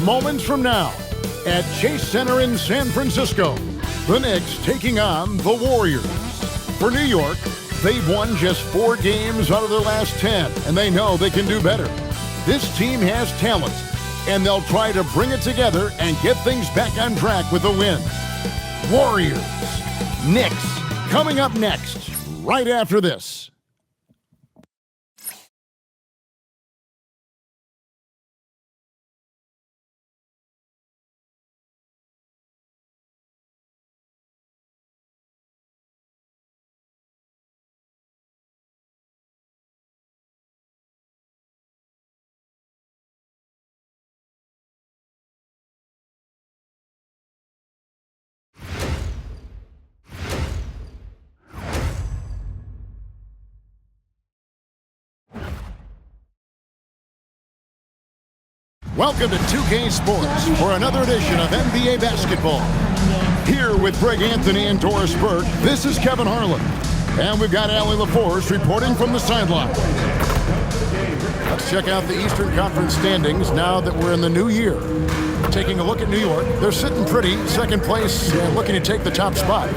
moments from now at Chase Center in San Francisco. The Knicks taking on the Warriors. For New York, they've won just 4 games out of their last 10, and they know they can do better. This team has talent, and they'll try to bring it together and get things back on track with a win. Warriors, Knicks, coming up next, right after this. Welcome to 2K Sports for another edition of NBA basketball. Here with Greg Anthony and Doris Burke, this is Kevin Harlan. And we've got Allie LaForce reporting from the sideline. Let's check out the Eastern Conference standings now that we're in the new year. Taking a look at New York, they're sitting pretty, second place, and looking to take the top spot.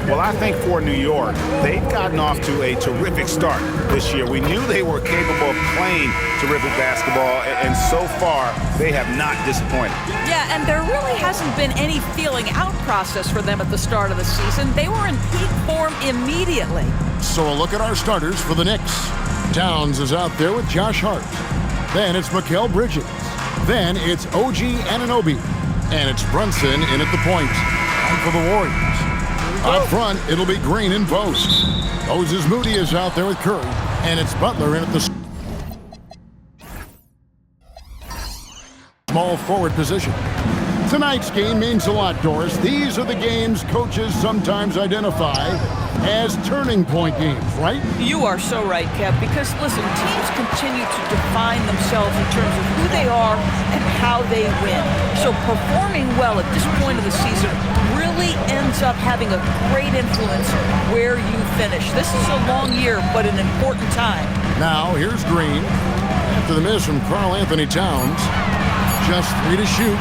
Well, I think for New York, they've gotten off to a terrific start this year. We knew they were capable of playing terrific basketball, and so far, they have not disappointed. Yeah, and there really hasn't been any feeling out process for them at the start of the season. They were in peak form immediately. So a look at our starters for the Knicks. Towns is out there with Josh Hart. Then it's Mikal Bridges. Then it's OG Anunoby. And it's Brunson in at the point. And for the Warriors. Up front, it'll be Green in post. Moses Moody is out there with Curry. And it's Butler in at the small forward position. Tonight's game means a lot, Doris. These are the games coaches sometimes identify as turning point games, right? You are so right, Kev, because, listen, teams continue to define themselves in terms of who they are and how they win. So performing well at this point of the season really ends up having a great influence where you finish. This is a long year, but an important time. Now, here's Green. After the miss from Karl Anthony Towns. Just 3 to shoot.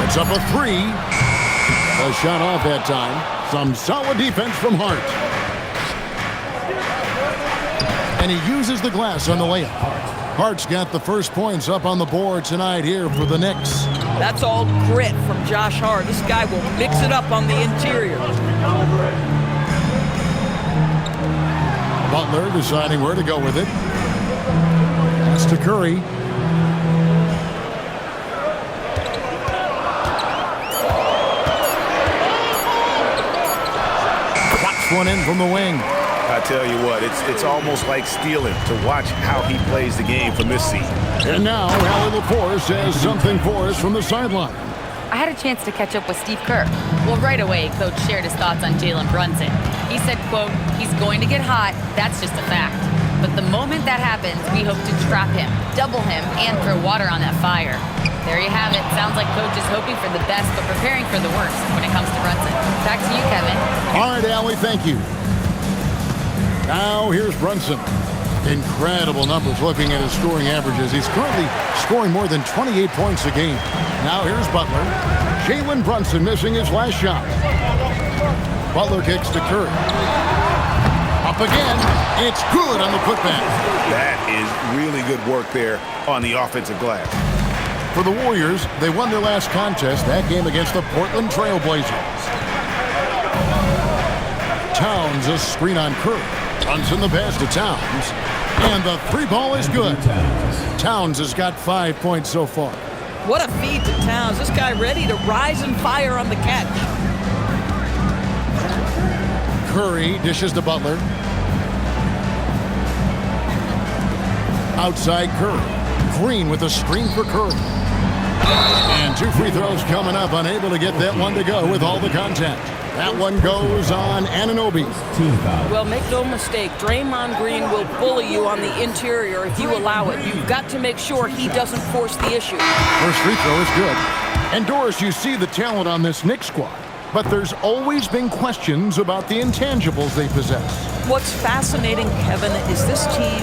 It's up a 3. A shot off that time. Some solid defense from Hart. And he uses the glass on the layup. Hart's got the first points up on the board tonight here for the Knicks. That's all grit from Josh Hart. This guy will mix it up on the interior. Butler deciding where to go with it. Pass to Curry. One in from the wing. I tell you what, it's almost like stealing to watch how he plays the game from this seat. And now, Allie LaForce has something for us from the sideline. I had a chance to catch up with Steve Kerr. Well, right away, Coach shared his thoughts on Jalen Brunson. He said, quote, he's going to get hot, that's just a fact. But the moment that happens, we hope to trap him, double him, and throw water on that fire. There you have it. Sounds like Coach is hoping for the best, but preparing for the worst when it comes to Brunson. Back to you, Kevin. All right, Allie, thank you. Now, here's Brunson. Incredible numbers looking at his scoring averages. He's currently scoring more than 28 points a game. Now, here's Butler. Jalen Brunson missing his last shot. Butler kicks to Curry. Up again. It's good on the putback. That is really good work there on the offensive glass. For the Warriors, they won their last contest, that game against the Portland Trail Blazers. Towns, a screen on Curry. Runs in the pass to Towns. And the 3 ball is good. Towns has got 5 points so far. What a feed to Towns. This guy ready to rise and fire on the catch. Curry dishes to Butler. Outside Curry. Green with a screen for Curry. And 2 free throws coming up. Unable to get that one to go with all the contact. That one goes on Anunoby. Well, make no mistake, Draymond Green will bully you on the interior if you allow it. You've got to make sure he doesn't force the issue. First free throw is good. And Doris, you see the talent on this Knicks squad. but there's always been questions about the intangibles they possess. What's fascinating, Kevin, is this team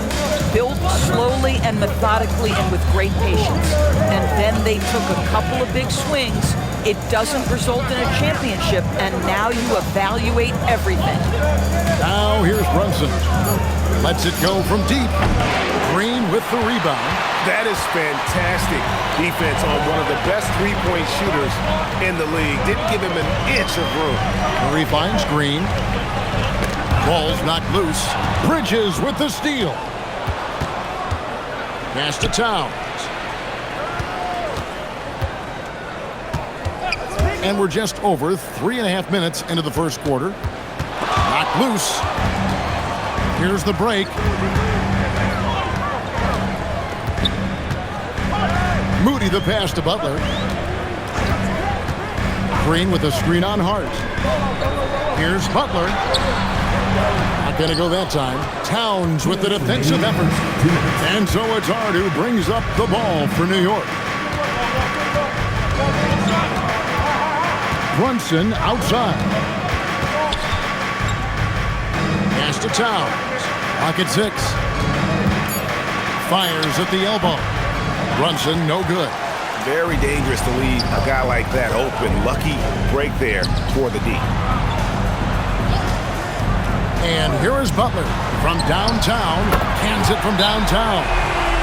built slowly and methodically and with great patience. And then they took a couple of big swings. It doesn't result in a championship, and now you evaluate everything. Now here's Brunson. Lets it go from deep. Green with the rebound. That is fantastic defense on one of the best three-point shooters in the league. Didn't give him an inch of room. Murray finds Green. Ball's knocked loose. Bridges with the steal. Pass to Towns. And we're just over 3.5 minutes into the first quarter. Knocked loose. Here's the break. Moody the pass to Butler. Green with a screen on Hart. Here's Butler. Not going to go that time. Towns with the defensive effort. And so it's Hart who brings up the ball for New York. Brunson outside. Pass to Towns. Clock at 6. Fires at the elbow. Brunson no good. Very dangerous to leave a guy like that open. Lucky break there for the D. And here is Butler from downtown. Cans it from downtown.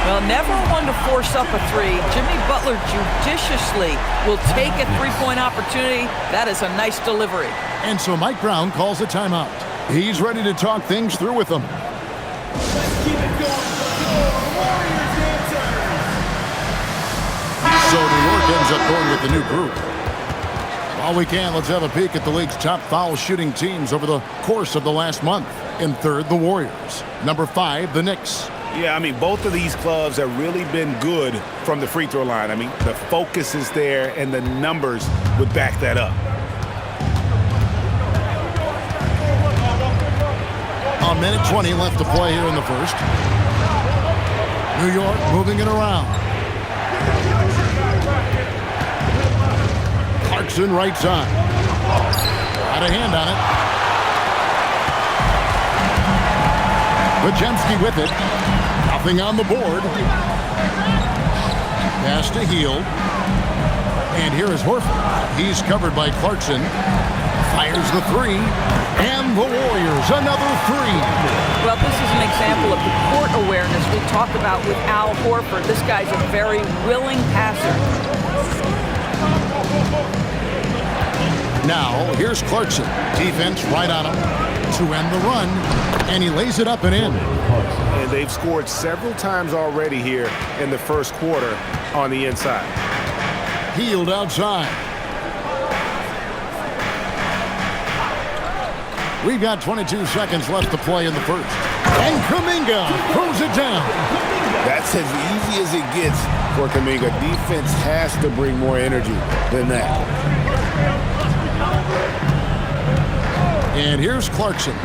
Well, never one to force up a three. Jimmy Butler judiciously will take a three-point opportunity. That is a nice delivery. And so Mike Brown calls a timeout. He's ready to talk things through with them. So New York ends up going with the new group. While we can, let's have a peek at the league's top foul shooting teams over the course of the last month. In third, the Warriors. Number 5, the Knicks. Yeah, I mean, both of these clubs have really been good from the free throw line. I mean, the focus is there, and the numbers would back that up. A minute 20 left to play here in the first. New York moving it around. Clarkson right side. Got a hand on it. Bajemski with it. Nothing on the board. Pass to Hield. And here is Horford. He's covered by Clarkson. Fires the three. And the Warriors, another three. Well, this is an example of the court awareness we talked about with Al Horford. This guy's a very willing passer. Now, here's Clarkson. Defense right on him to end the run. And he lays it up and in. And they've scored several times already here in the first quarter on the inside. Hield outside. We've got 22 seconds left to play in the first. And Kuminga throws it down. That's as easy as it gets for Kuminga. Defense has to bring more energy than that. And here's Clarkson.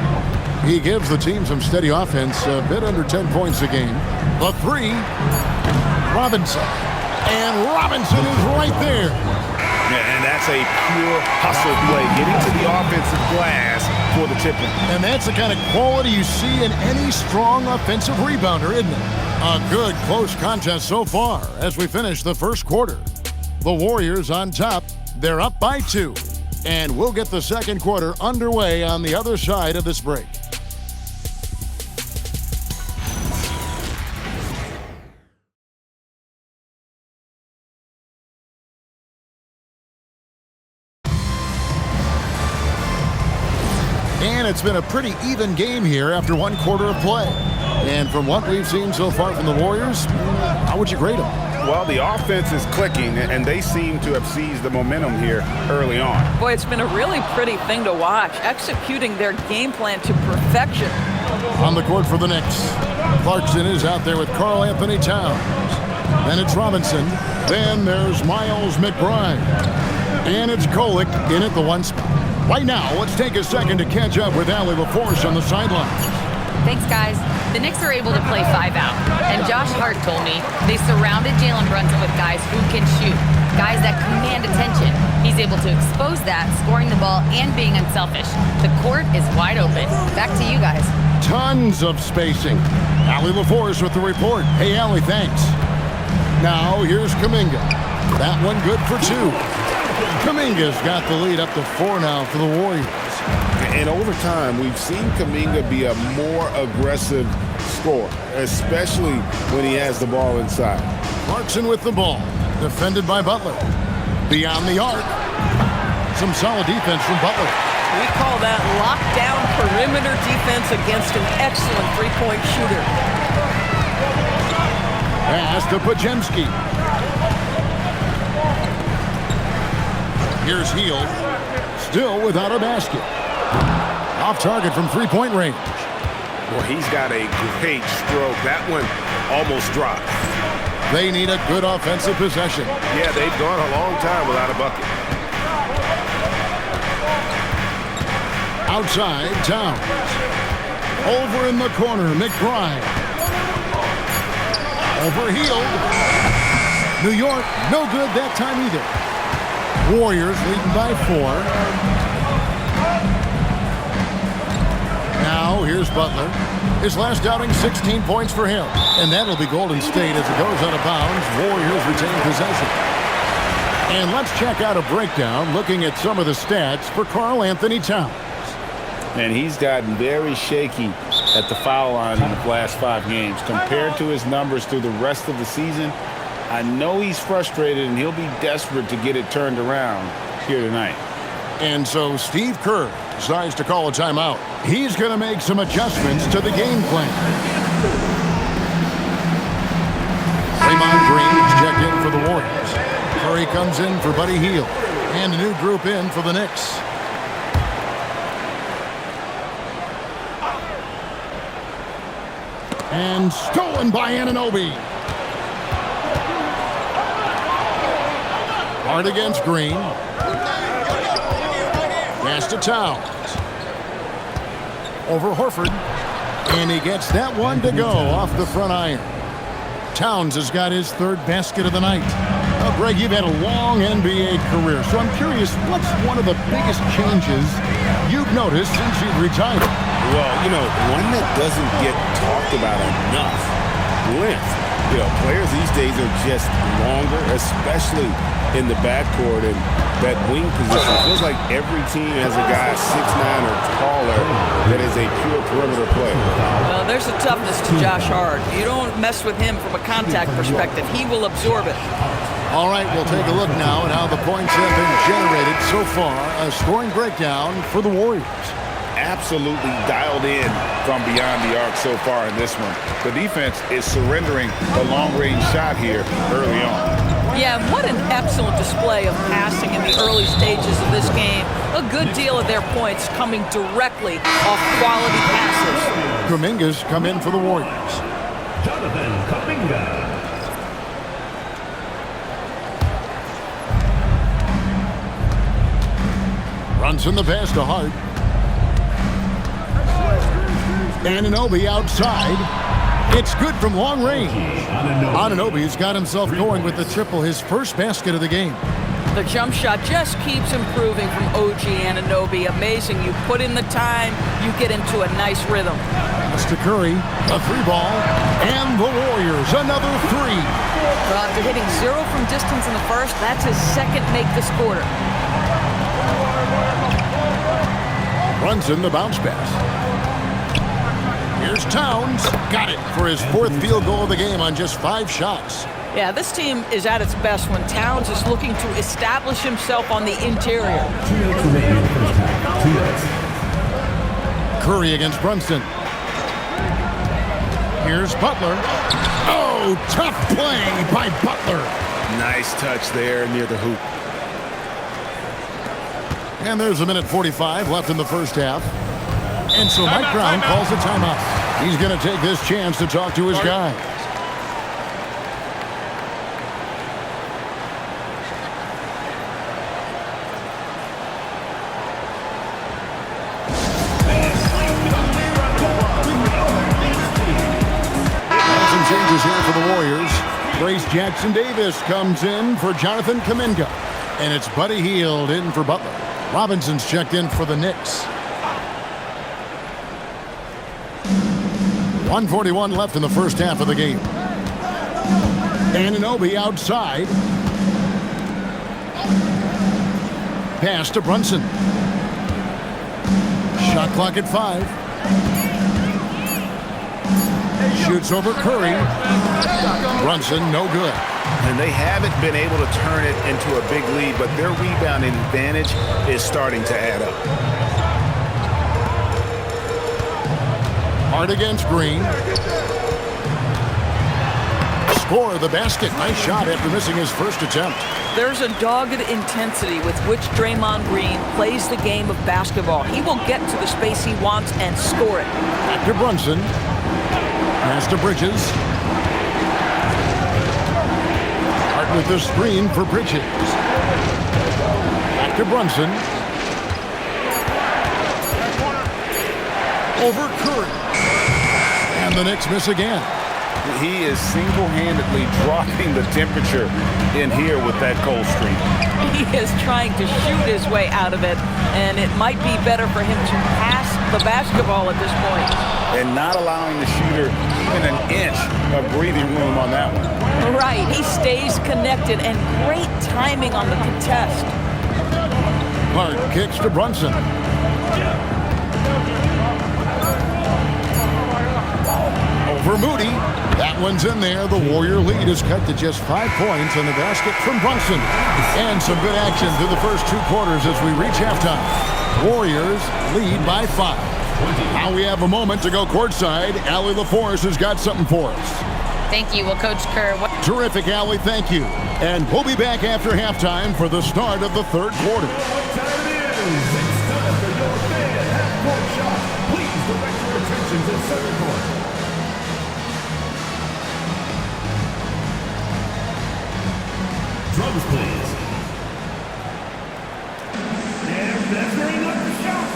He gives the team some steady offense, a bit under 10 points a game. The three, Robinson. And Robinson is right there. And that's a pure hustle play, getting to the offensive glass for the tip-in. And that's the kind of quality you see in any strong offensive rebounder, isn't it? A good, close contest so far as we finish the first quarter. The Warriors on top. They're up by 2. And we'll get the second quarter underway on the other side of this break. And it's been a pretty even game here after one quarter of play. And from what we've seen so far from the Warriors, how would you grade them? Well, the offense is clicking, and they seem to have seized the momentum here early on. Boy, it's been a really pretty thing to watch, executing their game plan to perfection. On the court for the Knicks, Clarkson is out there with Karl Anthony Towns. Then it's Robinson. Then there's Miles McBride. And it's Kolek in at the 1 spot. Right now, let's take a second to catch up with Allie LaForce on the sideline. Thanks, guys. The Knicks are able to play 5 out, and Josh Hart told me they surrounded Jalen Brunson with guys who can shoot, guys that command attention. He's able to expose that, scoring the ball and being unselfish. The court is wide open. Back to you guys. Tons of spacing. Allie LaForce with the report. Hey, Allie, thanks. Now, here's Kuminga. That one good for 2. Kuminga's got the lead up to 4 now for the Warriors. And over time, we've seen Kuminga be a more aggressive scorer, especially when he has the ball inside. Clarkson with the ball. Defended by Butler. Beyond the arc. Some solid defense from Butler. We call that lockdown perimeter defense against an excellent three-point shooter. Pass to Podziemski. Here's Hield. Still without a basket. Off target from three-point range. Well, he's got a great stroke. That one almost dropped. They need a good offensive possession. Yeah, they've gone a long time without a bucket. Outside, Towns. Over in the corner, McBride. Over Hield. New York, no good that time either. Warriors leading by 4. Now, here's Butler. His last outing, 16 points for him. And that'll be Golden State as it goes out of bounds. Warriors retain possession. And let's check out a breakdown looking at some of the stats for Karl Anthony Towns. And he's gotten very shaky at the foul line in the last 5 games. Compared to his numbers through the rest of the season, I know he's frustrated and he'll be desperate to get it turned around here tonight. And so Steve Kerr decides to call a timeout. He's going to make some adjustments to the game plan. Draymond Green is checked in for the Warriors. Curry comes in for Buddy Hield. And a new group in for the Knicks. And stolen by Anunoby. Hard against Green. Pass to Towns. Over Horford. And he gets that one to go off the front iron. Towns has got his 3rd basket of the night. Now, Greg, you've had a long NBA career, so I'm curious, what's one of the biggest changes you've noticed since you've retired? Well, one that doesn't get talked about enough, length. Players these days are just longer, especially in the backcourt, and that wing position. It feels like every team has a guy 6'9" or taller that is a pure perimeter player. Well, there's a toughness to Josh Hart. You don't mess with him from a contact perspective. He will absorb it. All right, we'll take a look now at how the points have been generated so far. A scoring breakdown for the Warriors. Absolutely dialed in from beyond the arc so far in this one. The defense is surrendering the long-range shot here early on. Yeah, what an excellent display of passing in the early stages of this game. A good deal of their points coming directly off quality passes. Kuminga's come in for the Warriors. Jonathan Kuminga. Brunson the pass to Hart. Anunoby outside. It's good from long range. Anunoby's got himself going with the triple, his first basket of the game. The jump shot just keeps improving from OG Anunoby. Amazing. You put in the time, you get into a nice rhythm. Pass to Curry, a 3-ball, and the Warriors another 3. Well, after hitting 0 from distance in the first, that's his 2nd make this quarter. Brunson the bounce pass. Here's Towns. Got it for his 4th field goal of the game on just 5 shots. Yeah, this team is at its best when Towns is looking to establish himself on the interior. 2 minutes remaining in the first half. 2 minutes. Curry against Brunson. Here's Butler. Oh, tough play by Butler. Nice touch there near the hoop. And there's a minute 45 left in the first half. And so Mike Brown calls a timeout. He's going to take this chance to talk to his guys. some changes here for the Warriors. Grace Jackson-Davis comes in for Jonathan Kuminga. And it's Buddy Hield in for Butler. Robinson's checked in for the Knicks. 1:41 left in the first half of the game. Anunoby outside. Pass to Brunson. Shot clock at 5. Shoots over Curry. Brunson, no good. And they haven't been able to turn it into a big lead, but their rebounding advantage is starting to add up. Hard against Green. Score the basket. Nice shot after missing his first attempt. There's a dogged intensity with which Draymond Green plays the game of basketball. He will get to the space he wants and score it. Back to Brunson. Pass to Bridges. Hart with the screen for Bridges. Back to Brunson. Over Curry. And the Knicks miss again. He is single-handedly dropping the temperature in here with that cold streak. He is trying to shoot his way out of it, and it might be better for him to pass the basketball at this point. And not allowing the shooter even an inch of breathing room on that one. Right, he stays connected, and great timing on the contest. Hart kicks to Brunson. Over Moody. That one's in there. The Warrior lead is cut to just 5 points on the basket from Brunson. And some good action through the first 2 quarters as we reach halftime. Warriors lead by 5. Now we have a moment to go courtside. Allie LaForce has got something for us. Thank you. Well, Coach Kerr, Terrific, Allie. Thank you. And we'll be back after halftime for the start of the third quarter. Please direct your attention to center court. Drums, please. And measuring up the shot.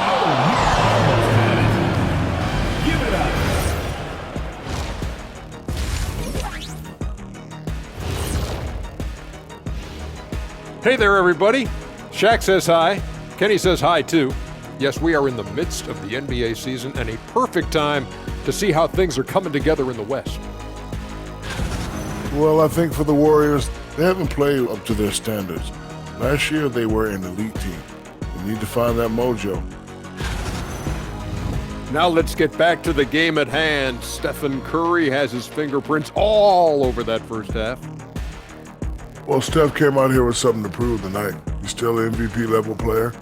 Oh, yeah. Give it up. Hey there, everybody. Shaq says hi. Kenny says hi, too. Yes, we are in the midst of the NBA season and a perfect time to see how things are coming together in the West. Well, I think for the Warriors, they haven't played up to their standards. Last year, they were an elite team. They need to find that mojo. Now let's get back to the game at hand. Stephen Curry has his fingerprints all over that first half. Well, Steph came out here with something to prove tonight. He's still an MVP level player.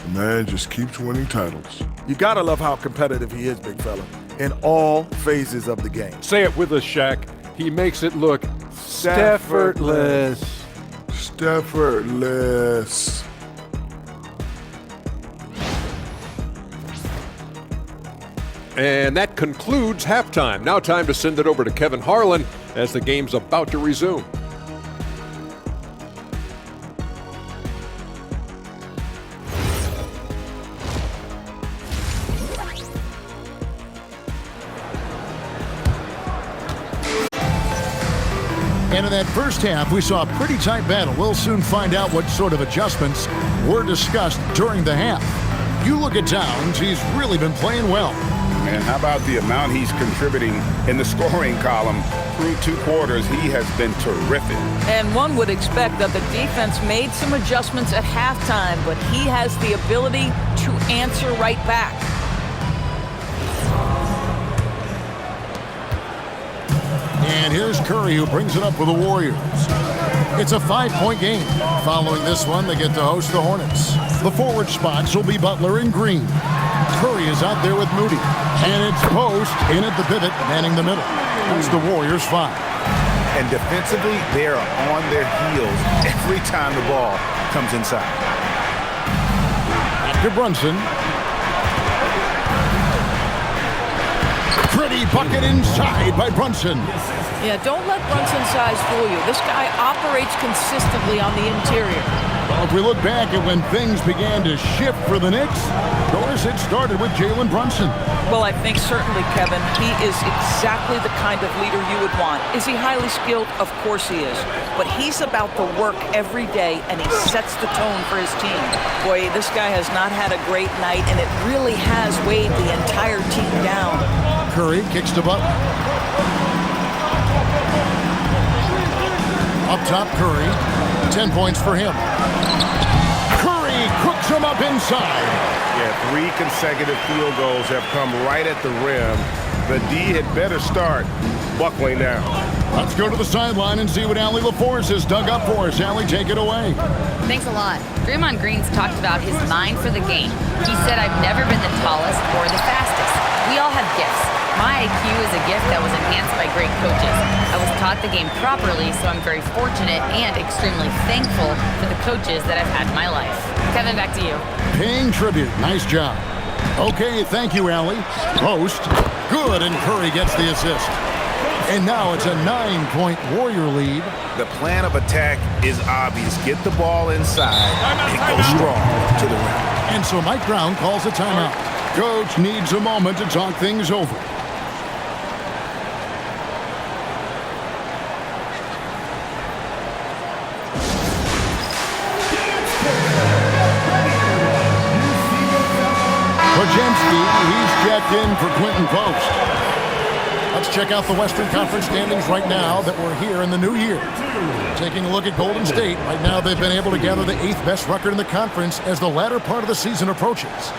The man just keeps winning titles. You gotta love how competitive he is, big fella, in all phases of the game. Say it with us, Shaq. He makes it look Steffortless. Steffortless. And that concludes halftime. Now time to send it over to Kevin Harlan as the game's about to resume. And in that first half, we saw a pretty tight battle. We'll soon find out what sort of adjustments were discussed during the half. You look at Towns, he's really been playing well. And how about the amount he's contributing in the scoring column through 2 quarters? He has been terrific. And one would expect that the defense made some adjustments at halftime, but he has the ability to answer right back. And here's Curry, who brings it up for the Warriors. It's a 5-point game. Following this one, they get to host the Hornets. The forward spots will be Butler and Green. Curry is out there with Moody. And it's Post in at the pivot, manning the middle. That's the Warriors' 5. And defensively, they are on their heels every time the ball comes inside. Back to Brunson. Pretty bucket inside by Brunson. Yeah, don't let Brunson's size fool you. This guy operates consistently on the interior. Well, if we look back at when things began to shift for the Knicks, of course, it started with Jalen Brunson. Well, I think certainly, Kevin, he is exactly the kind of leader you would want. Is he highly skilled? Of course he is. But he's about the work every day, and he sets the tone for his team. Boy, this guy has not had a great night, and it really has weighed the entire team down. Curry kicks to Butler. Up top, Curry. 10 points for him. Curry cooks him up inside. Yeah, 3 consecutive field goals have come right at the rim. The D had better start buckling down. Let's go to the sideline and see what Allie LaForce has dug up for us. Allie, take it away. Thanks a lot. Draymond Green's talked about his mind for the game. He said, "I've never been the tallest or the fastest. We all have gifts. My IQ is a gift that was enhanced by great coaches. I was taught the game properly, so I'm very fortunate and extremely thankful for the coaches that I've had in my life." Kevin, back to you. Paying tribute. Nice job. Okay, thank you, Allie. Post. Good, and Curry gets the assist. And now it's a 9-point Warrior lead. The plan of attack is obvious. Get the ball inside and go strong to the rim. And so Mike Brown calls a timeout. Coach needs a moment to talk things over. He's checked in for Quentin Post. Let's check out the Western Conference standings right now that we're here in the new year. Taking a look at Golden State, right now they've been able to gather the 8th best record in the conference as the latter part of the season approaches.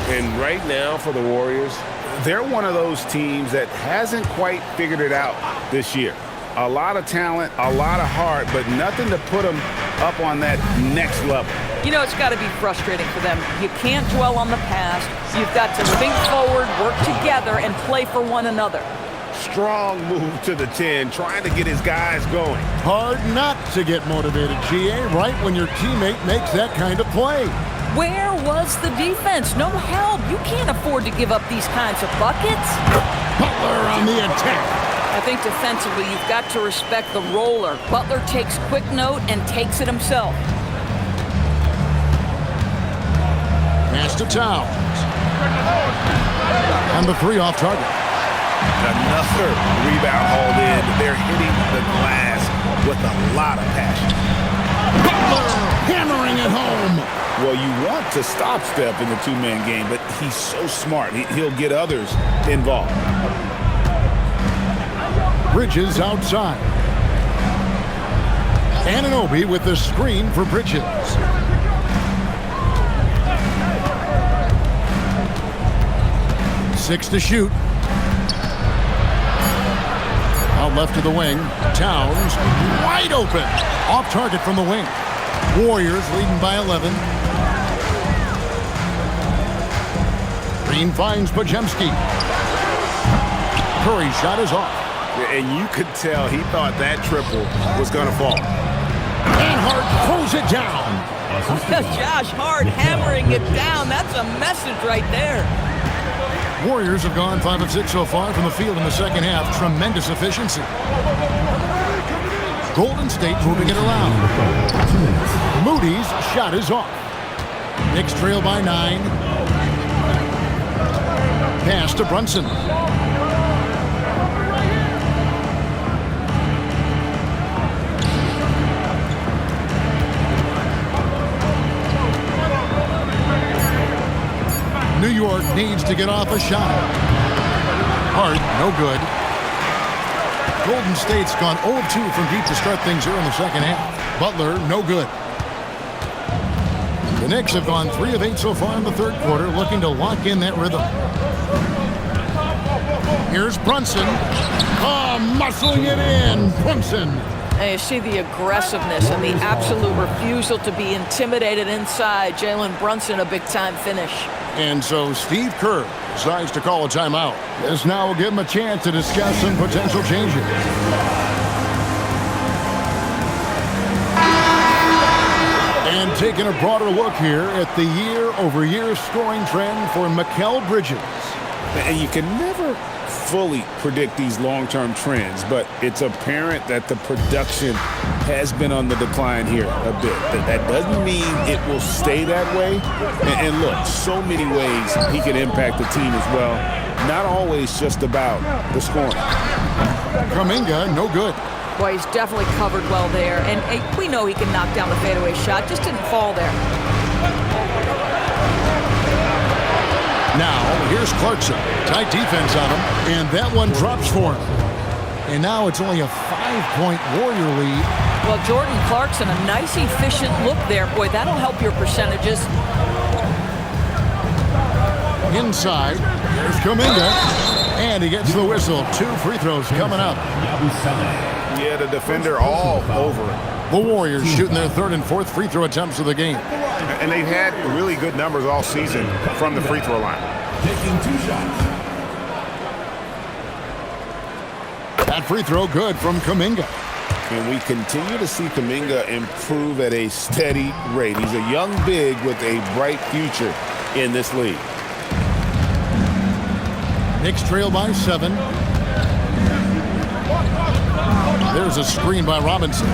And right now for the Warriors, they're one of those teams that hasn't quite figured it out this year. A lot of talent, a lot of heart, but nothing to put them up on that next level. You know, it's got to be frustrating for them. You can't dwell on the past. You've got to think forward, work together, and play for one another. Strong move to the 10, trying to get his guys going. Hard not to get motivated, GA, right when your teammate makes that kind of play. Where was the defense? No help. You can't afford to give up these kinds of buckets. Butler on the attack. I think defensively, you've got to respect the roller. Butler takes quick note and takes it himself. Pass to Towns. And the 3 off target. Another rebound hauled in. They're hitting the glass with a lot of passion. Butler hammering it home. Well, you want to stop Steph in the 2-man game, but he's so smart. He'll get others involved. Bridges outside. Anunoby with the screen for Bridges. Six to shoot. Out left to the wing. Towns wide open. Off target from the wing. Warriors leading by 11. Green finds Podziemski. Curry's shot is off. And you could tell he thought that triple was going to fall. And Hart pulls it down. Josh Hart hammering it down. That's a message right there. Warriors have gone 5 of 6 so far from the field in the second half. Tremendous efficiency. Golden State moving it around. Moody's shot is off. Knicks trail by 9. Pass to Brunson. New York needs to get off a shot. Hart, no good. Golden State's gone 0 of 2 from deep to start things here in the second half. Butler, no good. The Knicks have gone 3 of 8 so far in the third quarter, looking to lock in that rhythm. Here's Brunson. Oh, muscling it in. Brunson. And you see the aggressiveness and the absolute refusal to be intimidated inside. Jalen Brunson, a big-time finish. And so Steve Kerr decides to call a timeout. This now will give him a chance to discuss some potential changes. And taking a broader look here at the year-over-year scoring trend for Mikal Bridges. And you can never fully predict these long-term trends, but it's apparent that the production has been on the decline here a bit. That doesn't mean it will stay that way. And look, so many ways he can impact the team as well. Not always just about the scoring. Kuminga, no good. Boy, he's definitely covered well there. And we know he can knock down the fadeaway shot. Just didn't fall there. Now, here's Clarkson. Tight defense on him, and that one drops for him. And now it's only a 5-point Warrior lead. Well, Jordan Clarkson, a nice, efficient look there. Boy, that'll help your percentages. Inside, there's Kuminga, and he gets the whistle. 2 free throws coming up. Yeah, the defender all over it. The Warriors shooting their 3rd and 4th free throw attempts of the game. And they've had really good numbers all season from the free throw line. Taking 2 shots. That free throw good from Kuminga. And we continue to see Kuminga improve at a steady rate. He's a young big with a bright future in this league. Knicks trail by 7. There's a screen by Robinson.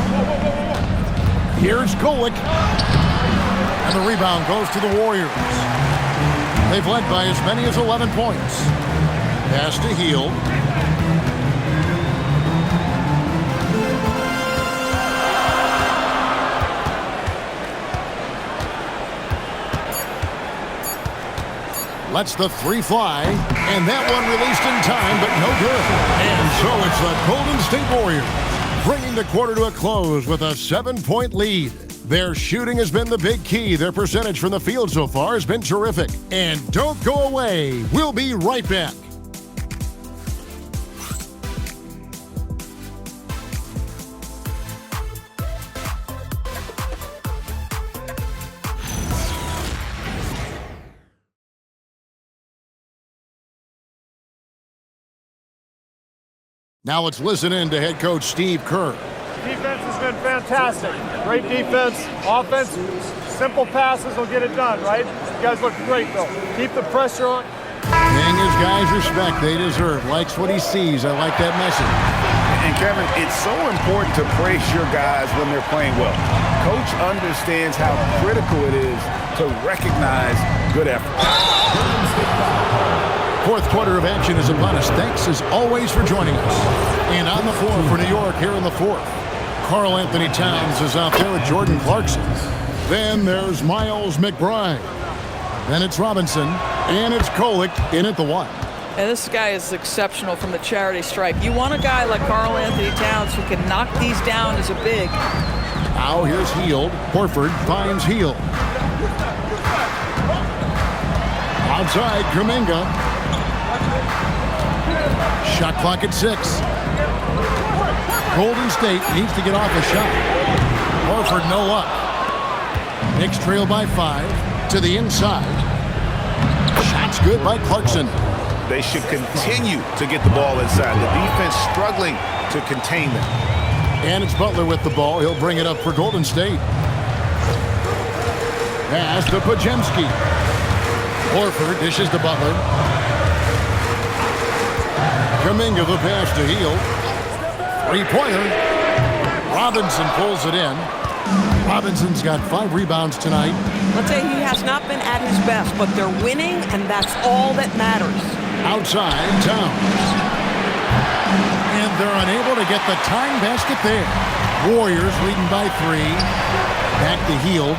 Here's Golick. And the rebound goes to the Warriors. They've led by as many as 11 points. Pass to Hield. Lets the 3 fly, and that one released in time, but no good. And so it's the Golden State Warriors bringing the quarter to a close with a 7-point lead. Their shooting has been the big key. Their percentage from the field so far has been terrific. And don't go away. We'll be right back. Now let's listen in to head coach Steve Kerr. Defense has been fantastic. Great defense. Offense, simple passes will get it done, right? You guys look great, though. Keep the pressure on. Paying his guys respect they deserve. Likes what he sees. I like that message. And Kevin, it's so important to praise your guys when they're playing well. Coach understands how critical it is to recognize good effort. 4th quarter of action is upon us. Thanks as always for joining us. And on the floor for New York here in the 4th. Karl Anthony Towns is out there with Jordan Clarkson. Then there's Miles McBride. Then it's Robinson. And it's Golick in at the 1. And this guy is exceptional from the charity stripe. You want a guy like Karl Anthony Towns who can knock these down as a big. Now here's Hield. Horford finds Hield. Outside, Kuminga. Shot clock at 6. Golden State needs to get off a shot. Horford no luck. Knicks trail by 5 to the inside. Shot's good by Clarkson. They should continue to get the ball inside. The defense struggling to contain them. And it's Butler with the ball. He'll bring it up for Golden State. Pass to Podziemski. Horford dishes to Butler. Kuminga the pass to Hield. 3-pointer. Robinson pulls it in. Robinson's got 5 rebounds tonight. Let's say he has not been at his best, but they're winning, and that's all that matters. Outside, Towns. And they're unable to get the tying basket there. Warriors leading by 3. Back to Hield.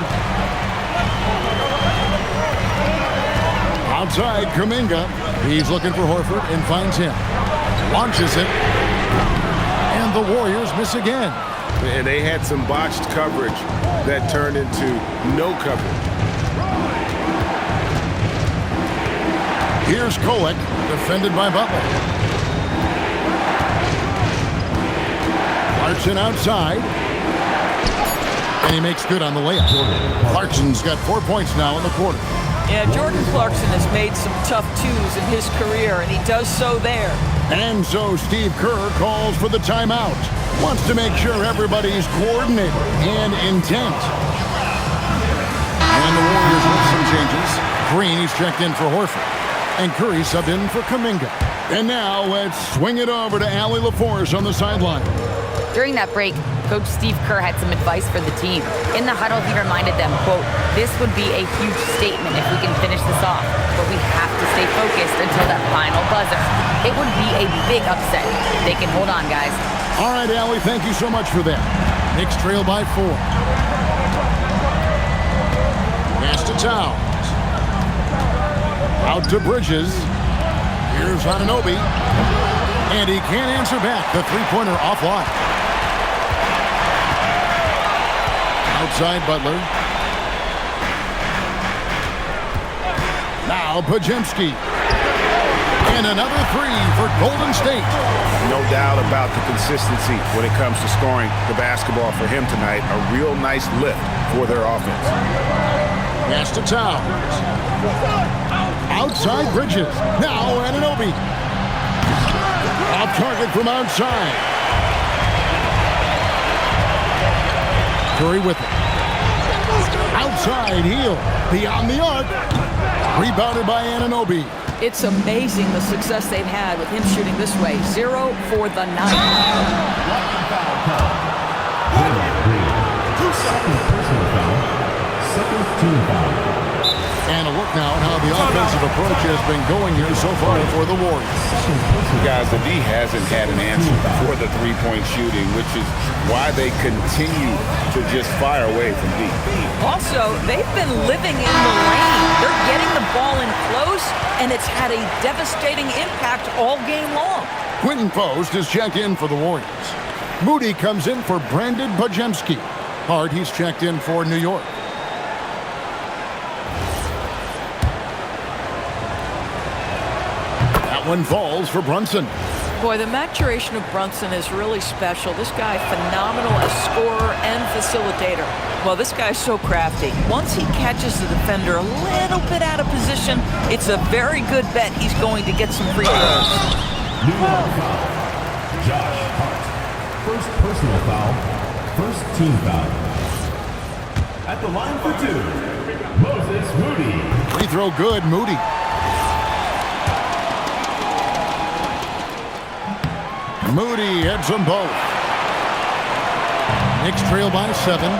Outside, Kuminga. He's looking for Horford and finds him. Launches it. And the Warriors miss again. And they had some botched coverage that turned into no coverage. Here's Golick, defended by Butler. Clarkson outside. And he makes good on the layup. Clarkson's got 4 points now in the quarter. Yeah, Jordan Clarkson has made some tough twos in his career, and he does so there. And so Steve Kerr calls for the timeout. Wants to make sure everybody's coordinated and intent. And the Warriors with some changes. Green, he's checked in for Horford. And Curry subbed in for Kuminga. And now let's swing it over to Allie LaForce on the sideline. During that break, Coach Steve Kerr had some advice for the team. In the huddle, he reminded them, quote, "This would be a huge statement if we can finish this off, but we have to stay focused until that final buzzer. It would be a big upset. They can hold on, guys." All right, Allie, thank you so much for that. Knicks trail by 4. Pass to Towns. Out to Bridges. Here's Anunoby. And he can't answer back. The three-pointer offline. Outside Butler. Now Podziemski. And another three for Golden State. No doubt about the consistency when it comes to scoring the basketball for him tonight. A real nice lift for their offense. Pass to Towns. Outside Bridges. Now Anunoby. Off target from outside. Curry with it. Outside heel. Beyond the arc. Rebounded by Anunoby. It's amazing the success they've had with him shooting this way. 0 for the night. Second team foul. And a look now at how the offensive approach has been going here so far for the Warriors. Guys, the D hasn't had an answer for the three-point shooting, which is why they continue to just fire away from deep. Also, they've been living in the lane. They're getting the ball in close, and it's had a devastating impact all game long. Quentin Post is checked in for the Warriors. Moody comes in for Brandon Podziemski. Hart, he's checked in for New York. One falls for Brunson. Boy, the maturation of Brunson is really special. This guy, phenomenal as scorer and facilitator. Well, this guy's so crafty. Once he catches the defender a little bit out of position, it's a very good bet he's going to get some free throws. New York foul. Josh Hart. First personal foul. First team foul. At the line for 2, Moses Moody. Free throw good, Moody. Moody hits them both. Knicks trail by 7.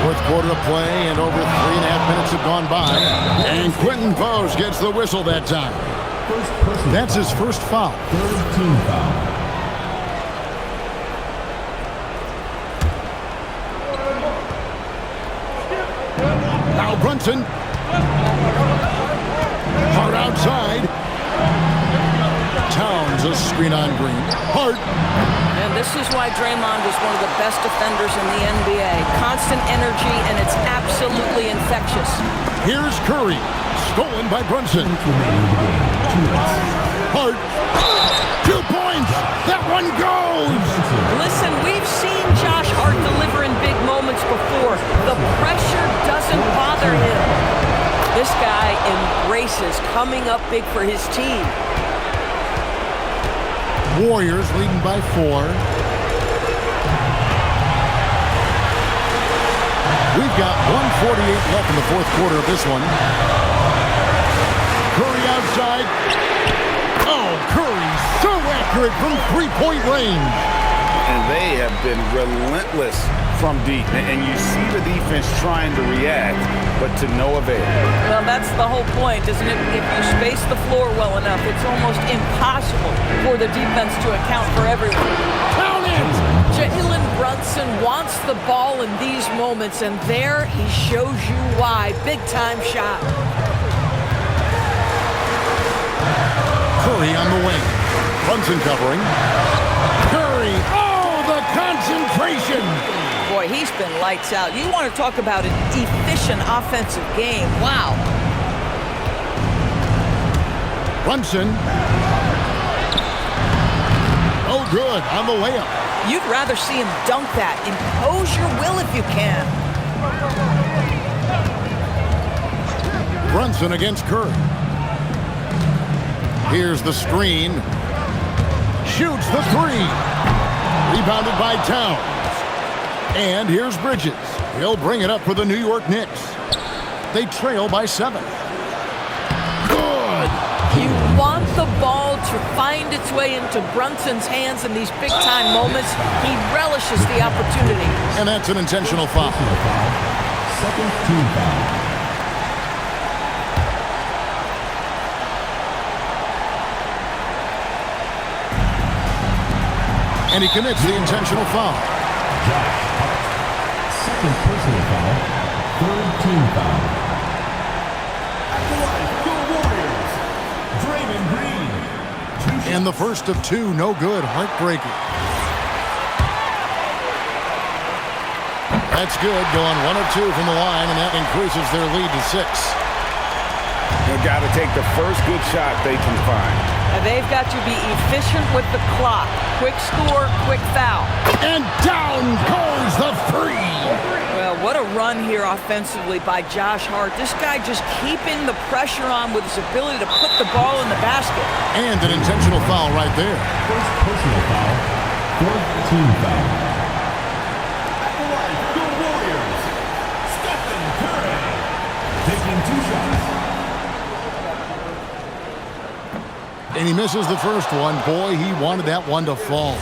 Fourth quarter of play, and over 3.5 minutes have gone by. And Quentin Post gets the whistle that time. That's his first foul. Third team foul. Now Brunson. Hart outside. Towns a screen on Green. Hart. And this is why Draymond is one of the best defenders in the NBA. Constant energy, and it's absolutely infectious. Here's Curry. Stolen by Brunson. Hart. 2 points. That one goes. Listen, we've seen Josh Hart deliver in big moments before. The pressure doesn't bother him. This guy embraces coming up big for his team. Warriors leading by 4. We've got 1:48 left in the fourth quarter of this one. Curry outside. Oh, Curry so accurate from three-point range. And they have been relentless from deep. And you see the defense trying to react, but to no avail. Well, that's the whole point, isn't it? If you space the floor well enough, it's almost impossible for the defense to account for everyone. Count it! Jalen Brunson wants the ball in these moments, and there he shows you why. Big-time shot. Curry on the wing. Brunson covering. Curry. Oh, the concentration! Boy, he's been lights out. You want to talk about an efficient offensive game. Wow. Brunson. Oh, good on the layup. You'd rather see him dunk that. Impose your will if you can. Brunson against Curry. Here's the screen. Shoots the three. Rebounded by Towns. And here's Bridges. He'll bring it up for the New York Knicks. They trail by 7. Good. You want the ball to find its way into Brunson's hands in these big-time moments. He relishes the opportunity. And that's an intentional foul. Second team foul. And he commits the intentional foul. Josh Hart. Second personal foul. Third team foul. At the line, your Warriors, Draymond Green. And the first of 2, no good. Heartbreaking. That's good. Going 1 of 2 from the line, and that increases their lead to 6. They've got to take the first good shot they can find. And they've got to be efficient with the clock. Quick score, quick foul. And down goes the 3. Well, what a run here offensively by Josh Hart. This guy just keeping the pressure on with his ability to put the ball in the basket. And an intentional foul right there. First personal foul. Fourth team foul. At the line, your Warriors, Stephen Curry. Taking 2 shots. And he misses the first one. Boy, he wanted that one to fall.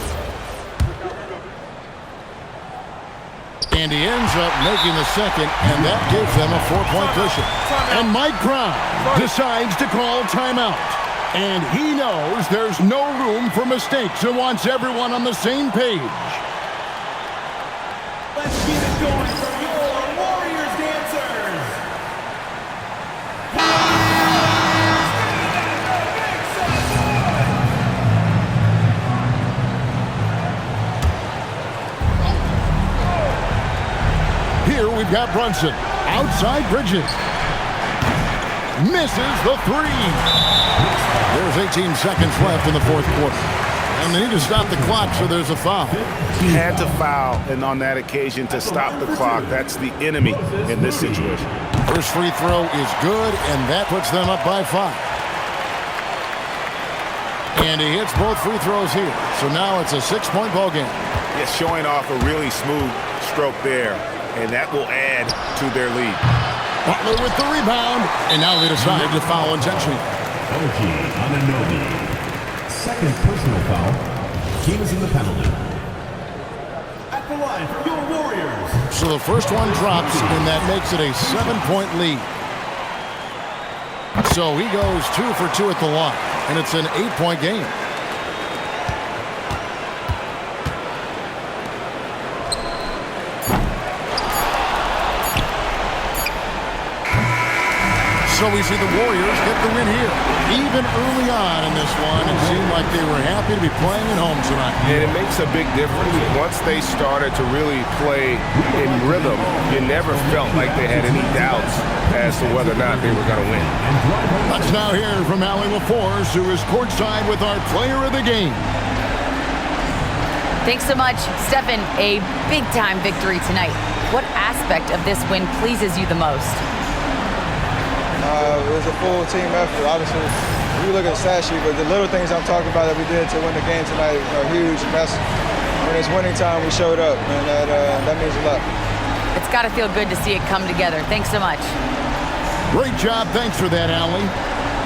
And he ends up making the second, and that gives them a 4-point cushion. And Mike Brown decides to call timeout. And he knows there's no room for mistakes and wants everyone on the same page. Let's keep it going for your Warriors dancers. Here we've got Brunson. Outside Bridges. Misses the 3. There's 18 seconds left in the fourth quarter. And they need to stop the clock, so there's a foul. Had to foul, and on that occasion to stop the clock. That's the enemy in this situation. First free throw is good, and that puts them up by 5. And he hits both free throws here. So now it's a 6-point ball game. Yes, showing off a really smooth stroke there, and that will add to their lead. Butler with the rebound, and now they decide to foul intentionally. OG Anunoby. Second personal foul. Team is in the penalty. At the line for your Warriors. So the first one drops, and that makes it a 7-point lead. So he goes 2 for 2 at the line, and it's an 8-point game. So we see the Warriors get the win here. Even early on in this one, it seemed like they were happy to be playing at home tonight. And it makes a big difference. Once they started to really play in rhythm, you never felt like they had any doubts as to whether or not they were going to win. Let's now hear from Allie LaForce, who is courtside with our player of the game. Thanks so much, Stephen. A big-time victory tonight. What aspect of this win pleases you the most? It was a full team effort. Obviously, you look at the stat sheet, but the little things I'm talking about that we did to win the game tonight are huge. And that's when it's winning time, we showed up, and that means a lot. It's got to feel good to see it come together. Thanks so much. Great job. Thanks for that, Allie.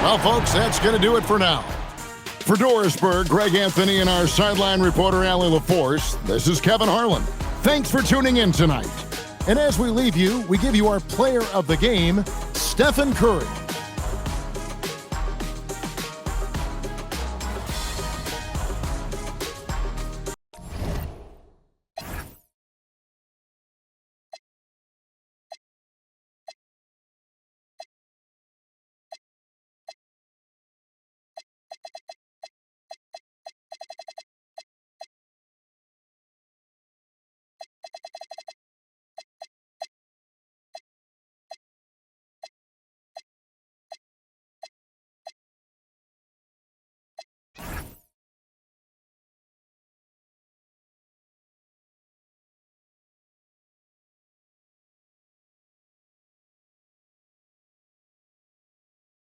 Well, folks, that's going to do it for now. For Dorisburg, Greg Anthony, and our sideline reporter, Allie LaForce, this is Kevin Harlan. Thanks for tuning in tonight. And as we leave you, we give you our player of the game, Stephen Curry.